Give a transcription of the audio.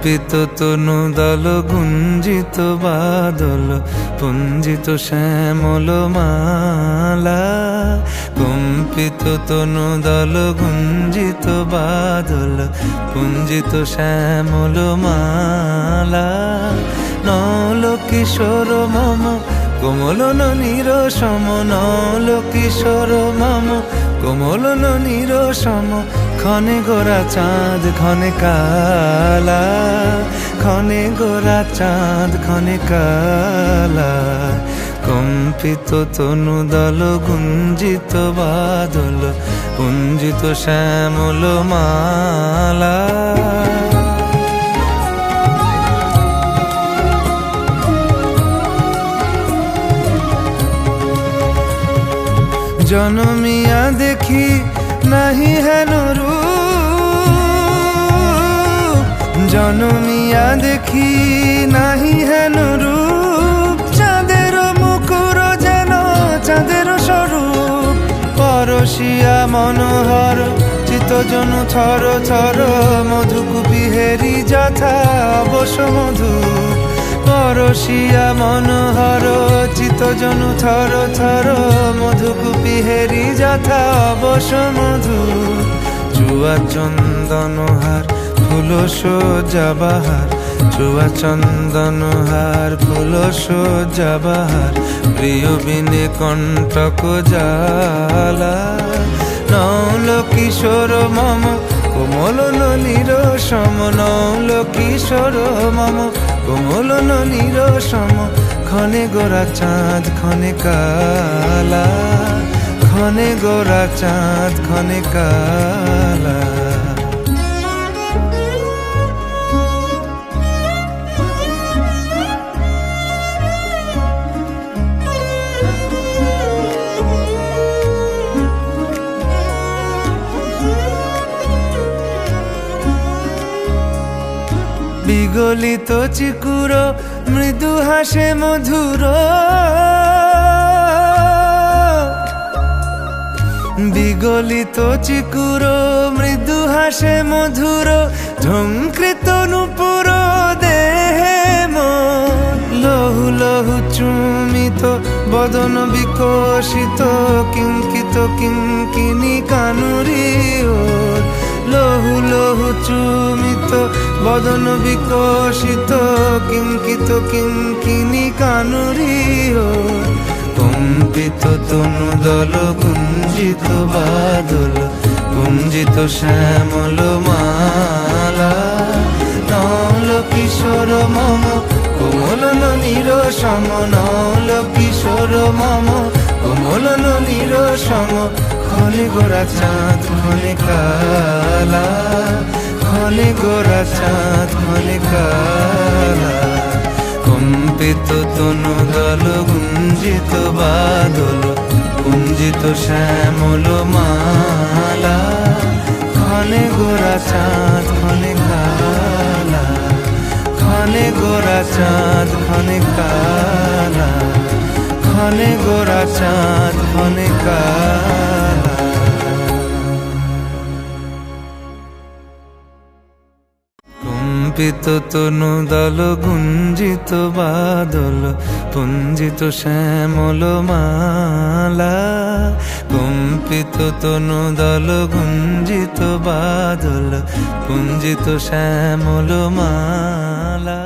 কম্পিত তনু দল গুঞ্জিত বাদল পুঞ্জিত শ্যামল মালা। কম্পিত তনু দল গুঞ্জিত বাদল পুঞ্জিত শ্যামল মালা। নল কিশোর মম কোমলন নিরসম, নল কিশোর মম কোমলন নিরসম। ক্ষণে গোরা চাঁদ ক্ষণে কালা, ক্ষণে গোরা চাঁদ ক্ষণে কালা। কম্পিত তনু দল গুঞ্জিত বাদল পুঞ্জিত শ্যামল মালা। জনমিয়া দেখি নাহি হেন রূপ, জনমিয়া দেখি নাহি হেন রূপ। চাঁদের মুকুর যেন চাঁদের স্বরূপ, পরশিয়া মনোহর চিত্তজনু থর থর। মধুকুপি হেরি যথা অবশ মধু, পরশিয়া মনোহর চিত্তজনু থর থর। মধুকুপি হেরি যথা অবশ মধু। চুয়া চন্দনহার ফুল সজ্জা বাহার, চুয়া চন্দনহার ফুল সজ্জা বাহার। প্রিয় বিনে কণ্টক জ্বালা। নল কিশোর মম কোমলন নিরসম, নল কিশোর মম কোমলন নিরসম। ক্ষণে গোরা চাঁদ ক্ষণে কালা, ক্ষণে গোরা চাঁদ ক্ষণে কালা। বিগলিত চিকুর মৃদু হাসে মধুর, বিগলিত চিকুর মৃদু হাসে মধুর। ঝঙ্কৃত নূপুর দেহে মন, লহু লহু চুমিত বদন বিকশিত। কিঙ্কিত কিঙ্কিনি কানুরি ওর, লহু লহু চুমিত বদন বিকশিত। কিঙ্কিত কিঙ্কিনি কানুরি ওর। কম্পিত তনু দল গুঞ্জিত বাদল গুঞ্জিত শ্যামল মালা। নল কিশোর মম কোমলন নিরসম, নল কিশোর মম কোমলন নিরসম। ক্ষণে গোরা চাঁদ ক্ষণে কালা, ক্ষণে গোরা চাঁদ ক্ষণে কালা। কম্পিত তনু দল গুঞ্জিত বাদল গুঞ্জিত শ্যামল মালা। ক্ষণে গোরা চাঁদ ক্ষণে কালা, ক্ষণে গোরা চাঁদ ক্ষণে কালা, ক্ষণে গোরা চাঁদ ক্ষণে কালা। কম্পিত তনু দল গুঞ্জিত বাদল পুঞ্জিত শ্যামল মালা। কম্পিত তনু দল গুঞ্জিত বাদল পুঞ্জিত শ্যামল মালা।